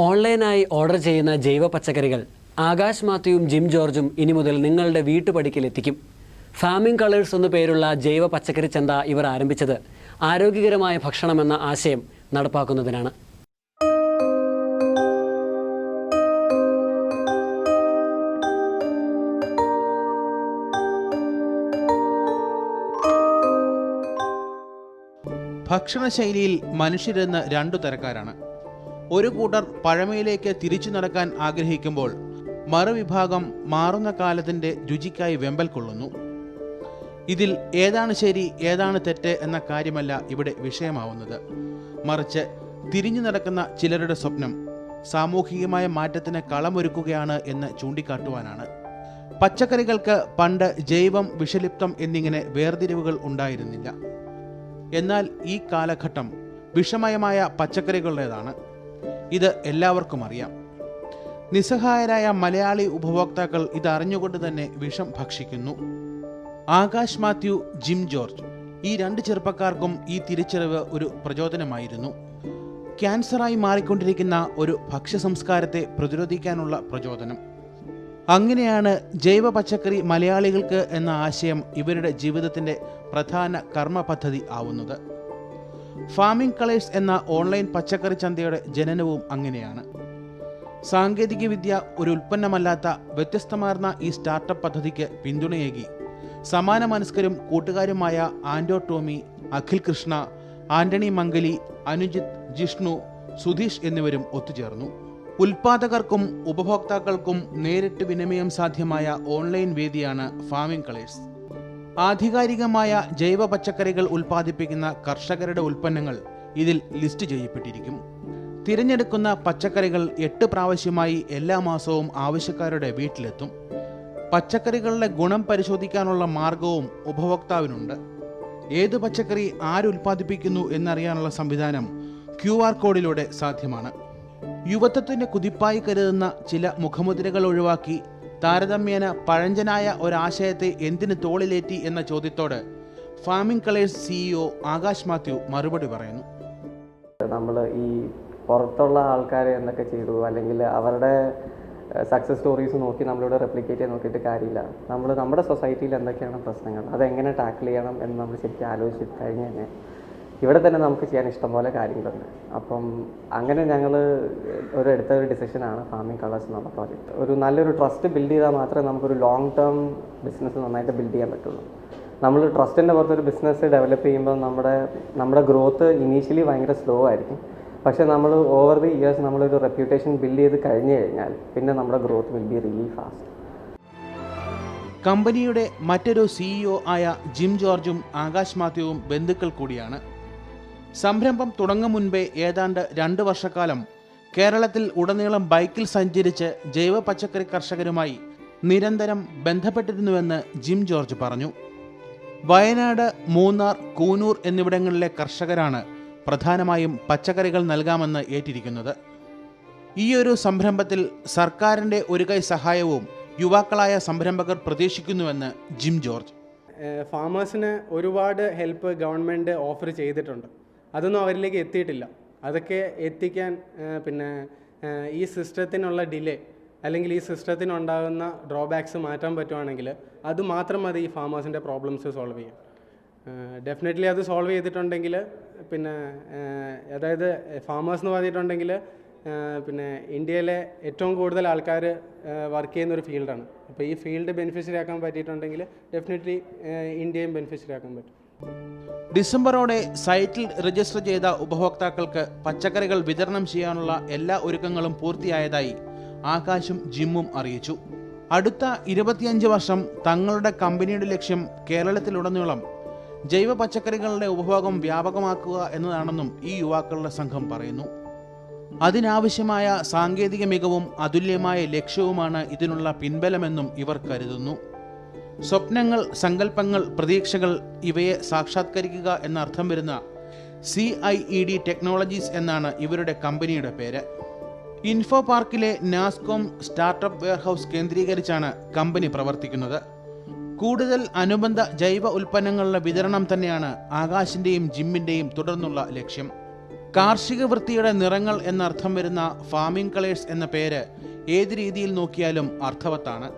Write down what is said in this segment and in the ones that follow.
ഓൺലൈനായി ഓർഡർ ചെയ്യുന്ന ജൈവ പച്ചക്കറികൾ ആകാശ് മാത്യുവും ജിം ജോർജും ഇനി മുതൽ നിങ്ങളുടെ വീട്ടുപടിക്കലെത്തിക്കും. ഫാമിംഗ് കളേഴ്സ് എന്നു പേരുള്ള ജൈവ പച്ചക്കറി ചന്ത ഇവർ ആരംഭിച്ചത് ആരോഗ്യകരമായ ഭക്ഷണമെന്ന ആശയം നടപ്പാക്കുന്നതിനാണ്. ഭക്ഷണശൈലിയിൽ മനുഷ്യരെന്ന് രണ്ടു തരക്കാരാണ്. ഒരു കൂട്ടർ പഴമയിലേക്ക് തിരിച്ചു നടക്കാൻ ആഗ്രഹിക്കുമ്പോൾ മറുവിഭാഗം മാറുന്ന കാലത്തിൻ്റെ രുചിക്കായി വെമ്പൽ കൊള്ളുന്നു. ഇതിൽ ഏതാണ് ശരി ഏതാണ് തെറ്റ് എന്ന കാര്യമല്ല ഇവിടെ വിഷയമാവുന്നത്. മറിച്ച് തിരിഞ്ഞു നടക്കുന്ന ചിലരുടെ സ്വപ്നം സാമൂഹികമായ മാറ്റത്തിന് കളമൊരുക്കുകയാണ് എന്ന് ചൂണ്ടിക്കാട്ടുവാനാണ്. പച്ചക്കറികൾക്ക് പണ്ട് ജൈവം, വിഷലിപ്തം എന്നിങ്ങനെ വേർതിരിവുകൾ ഉണ്ടായിരുന്നില്ല. എന്നാൽ ഈ കാലഘട്ടം വിഷമയമായ പച്ചക്കറികളുടേതാണ്. ഇത് എല്ലാവർക്കും അറിയാം. നിസ്സഹായരായ മലയാളി ഉപഭോക്താക്കൾ ഇതറിഞ്ഞുകൊണ്ട് തന്നെ വിഷം ഭക്ഷിക്കുന്നു. ആകാശ് മാത്യു, ജിം ജോർജ് ഈ രണ്ട് ചെറുപ്പക്കാർക്കും ഈ തിരിച്ചറിവ് ഒരു പ്രചോദനമായിരുന്നു. ക്യാൻസറായി മാറിക്കൊണ്ടിരിക്കുന്ന ഒരു ഭക്ഷ്യ സംസ്കാരത്തെ പ്രതിരോധിക്കാനുള്ള പ്രചോദനം. അങ്ങനെയാണ് ജൈവ പച്ചക്കറി മലയാളികൾക്ക് എന്ന ആശയം ഇവരുടെ ജീവിതത്തിൻ്റെ പ്രധാന കർമ്മ പദ്ധതി ആവുന്നത്. ഫാമിംഗ് കളേഴ്സ് എന്ന ഓൺലൈൻ പച്ചക്കറി ചന്തയുടെ ജനനവും അങ്ങനെയാണ്. സാങ്കേതികവിദ്യ ഒരു ഉൽപ്പന്നമല്ലാത്ത വ്യത്യസ്തമാർന്ന ഈ സ്റ്റാർട്ടപ്പ് പദ്ധതിക്ക് പിന്തുണയേകി സമാന മനസ്കരും കൂട്ടുകാരുമായ ആൻഡോ ടോമി, അഖിൽ കൃഷ്ണ, ആന്റണി മംഗലി, അനുജിത്ത്, ജിഷ്ണു, സുധീഷ് എന്നിവരും ഒത്തുചേർന്നു. ഉൽപാദകർക്കും ഉപഭോക്താക്കൾക്കും നേരിട്ട് വിനിമയം സാധ്യമായ ഓൺലൈൻ വേദിയാണ് ഫാമിംഗ് കളേഴ്സ്. ആധികാരികമായ ജൈവ പച്ചക്കറികൾ ഉൽപ്പാദിപ്പിക്കുന്ന കർഷകരുടെ ഉൽപ്പന്നങ്ങൾ ഇതിൽ ലിസ്റ്റ് ചെയ്യപ്പെട്ടിരിക്കും. തിരഞ്ഞെടുക്കുന്ന പച്ചക്കറികൾ 8 പ്രാവശ്യമായി എല്ലാ മാസവും ആവശ്യക്കാരുടെ വീട്ടിലെത്തും. പച്ചക്കറികളുടെ ഗുണം പരിശോധിക്കാനുള്ള മാർഗവും ഉപഭോക്താവിനുണ്ട്. ഏത് പച്ചക്കറി ആരുൽപ്പാദിപ്പിക്കുന്നു എന്നറിയാനുള്ള സംവിധാനം QR കോഡിലൂടെ സാധ്യമാണ്. യുവത്വത്തിന്റെ കുതിപ്പായി കരുതുന്ന ചില മുഖമുദ്രകൾ ഒഴിവാക്കി താരതമ്യേന പഴഞ്ചനായ ഒരാശയത്തെ എന്തിന് തോളിലേറ്റി എന്ന ചോദ്യത്തോട് farming colours CEO Akash Mathew മറുപടി പറയുന്നു. നമ്മൾ ഈ പുറത്തുള്ള ആൾക്കാരെ എന്തൊക്കെ ചെയ്തു, അല്ലെങ്കിൽ അവരുടെ സക്സസ് സ്റ്റോറീസ് നോക്കി നമ്മളിവിടെ റെപ്ലിക്കേറ്റ് ചെയ്ത് നോക്കിയിട്ട് കാര്യമില്ല. നമ്മൾ നമ്മുടെ സൊസൈറ്റിയിൽ എന്തൊക്കെയാണ് പ്രശ്നങ്ങൾ, അതെങ്ങനെ ടാക്കിൾ ചെയ്യണം എന്ന് നമ്മൾ ശരിക്കും ആലോചിച്ച് കഴിഞ്ഞ് കഴിഞ്ഞാൽ ഇവിടെ തന്നെ നമുക്ക് ചെയ്യാൻ ഇഷ്ടംപോലെ കാര്യങ്ങളുണ്ട്. അപ്പം അങ്ങനെ ഞങ്ങൾ എടുത്ത ഒരു ഡിസിഷനാണ് ഫാമിംഗ് കളേഴ്സ് എന്നുള്ള പ്രോജക്റ്റ്. ഒരു നല്ലൊരു ട്രസ്റ്റ് ബിൽഡ് ചെയ്താൽ മാത്രമേ നമുക്കൊരു ലോങ് ടേം ബിസിനസ് നന്നായിട്ട് ബിൽഡ് ചെയ്യാൻ പറ്റുള്ളൂ. നമ്മൾ ട്രസ്റ്റിൻ്റെ പുറത്തൊരു ബിസിനസ് ഡെവലപ്പ് ചെയ്യുമ്പോൾ നമ്മുടെ ഗ്രോത്ത് ഇനീഷ്യലി ഭയങ്കര സ്ലോ ആയിരിക്കും. പക്ഷേ നമ്മൾ ഓവർ ദി ഇയേഴ്സ് നമ്മളൊരു റെപ്യൂട്ടേഷൻ ബിൽഡ് ചെയ്ത് കഴിഞ്ഞ് കഴിഞ്ഞാൽ പിന്നെ നമ്മുടെ growth will be really fast. കമ്പനിയുടെ മറ്റൊരു CEO ആയ ജിം ജോർജും ആകാശ് മാത്യുവും ബന്ധുക്കൾ കൂടിയാണ്. സംരംഭം തുടങ്ങും മുൻപേ ഏതാണ്ട് 2 വർഷക്കാലം കേരളത്തിൽ ഉടനീളം ബൈക്കിൽ സഞ്ചരിച്ച് ജൈവ പച്ചക്കറി കർഷകരുമായി നിരന്തരം ബന്ധപ്പെട്ടിരുന്നുവെന്ന് ജിം ജോർജ് പറഞ്ഞു. വയനാട്, മൂന്നാർ, കൂനൂർ എന്നിവിടങ്ങളിലെ കർഷകരാണ് പ്രധാനമായും പച്ചക്കറികൾ നൽകാമെന്ന് ഏറ്റിരിക്കുന്നത്. ഈയൊരു സംരംഭത്തിൽ സർക്കാരിൻ്റെ ഒരു കൈ സഹായവും യുവാക്കളായ സംരംഭകർ പ്രതീക്ഷിക്കുന്നുവെന്ന് ജിം ജോർജ്. ഫാമേഴ്സിന് ഒരുപാട് ഹെൽപ്പ് ഗവൺമെൻറ് ഓഫർ ചെയ്തിട്ടുണ്ട്. അതൊന്നും അവരിലേക്ക് എത്തിയിട്ടില്ല. അതൊക്കെ എത്തിക്കാൻ ഈ സിസ്റ്റത്തിനുള്ള ഡിലേ അല്ലെങ്കിൽ ഈ സിസ്റ്റത്തിനുണ്ടാകുന്ന ഡ്രോബാക്സ് മാറ്റാൻ പറ്റുവാണെങ്കിൽ അത് മാത്രം മതി ഈ ഫാമേഴ്സിൻ്റെ പ്രോബ്ലംസ് സോൾവ് ചെയ്യാൻ. ഡെഫിനറ്റ്ലി അത് സോൾവ് ചെയ്തിട്ടുണ്ടെങ്കിൽ അതായത് ഫാമേഴ്സ് എന്ന് പറഞ്ഞിട്ടുണ്ടെങ്കിൽ ഇന്ത്യയിലെ ഏറ്റവും കൂടുതൽ ആൾക്കാർ വർക്ക് ചെയ്യുന്നൊരു ഫീൽഡാണ്. അപ്പോൾ ഈ ഫീൽഡ് ബെനിഫിഷ്യറി ആക്കാൻ പറ്റിയിട്ടുണ്ടെങ്കിൽ ഡെഫിനറ്റ്ലി ഇന്ത്യയും ബെനിഫിഷ്യറി ആക്കാൻ പറ്റും. ഡിസംബറോടെ സൈറ്റിൽ രജിസ്റ്റർ ചെയ്ത ഉപഭോക്താക്കൾക്ക് പച്ചക്കറികൾ വിതരണം ചെയ്യാനുള്ള എല്ലാ ഒരുക്കങ്ങളും പൂർത്തിയായതായി ആകാശും ജിമ്മും അറിയിച്ചു. അടുത്ത 25 വർഷം തങ്ങളുടെ കമ്പനിയുടെ ലക്ഷ്യം കേരളത്തിലുടനീളം ജൈവ പച്ചക്കറികളുടെ ഉപഭോഗം വ്യാപകമാക്കുക എന്നതാണെന്നും ഈ യുവാക്കളുടെ സംഘം പറയുന്നു. അതിനാവശ്യമായ സാങ്കേതിക മികവും അതുല്യമായ ലക്ഷ്യവുമാണ് ഇതിനുള്ള പിൻബലമെന്നും ഇവർ കരുതുന്നു. സ്വപ്നങ്ങൾ, സങ്കല്പങ്ങൾ, പ്രതീക്ഷകൾ ഇവയെ സാക്ഷാത്കരിക്കുക എന്നർത്ഥം വരുന്ന CIED ടെക്നോളജീസ് എന്നാണ് ഇവരുടെ കമ്പനിയുടെ പേര്. ഇൻഫോ പാർക്കിലെ നാസ്കോം സ്റ്റാർട്ടപ്പ് വെയർഹൌസ് കേന്ദ്രീകരിച്ചാണ് കമ്പനി പ്രവർത്തിക്കുന്നത്. കൂടുതൽ അനുബന്ധ ജൈവ ഉൽപ്പന്നങ്ങളുടെ വിതരണം തന്നെയാണ് ആകാശിൻ്റെയും ജിമ്മിൻ്റെയും തുടർന്നുള്ള ലക്ഷ്യം. കാർഷിക വൃത്തിയുടെ നിറങ്ങൾ എന്നർത്ഥം വരുന്ന ഫാമിംഗ് കളേഴ്സ് എന്ന പേര് ഏത് രീതിയിൽ നോക്കിയാലും അർത്ഥവത്താണ്.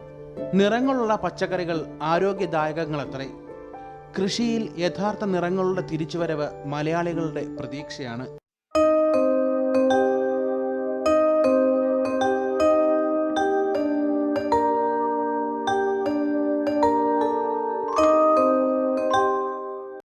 നിറങ്ങളുള്ള പച്ചക്കറികൾ ആരോഗ്യദായകങ്ങളത്രേ. കൃഷിയിൽ യഥാർത്ഥ നിറങ്ങളുടെ തിരിച്ചുവരവ് മലയാളികളുടെ പ്രതീക്ഷയാണ്.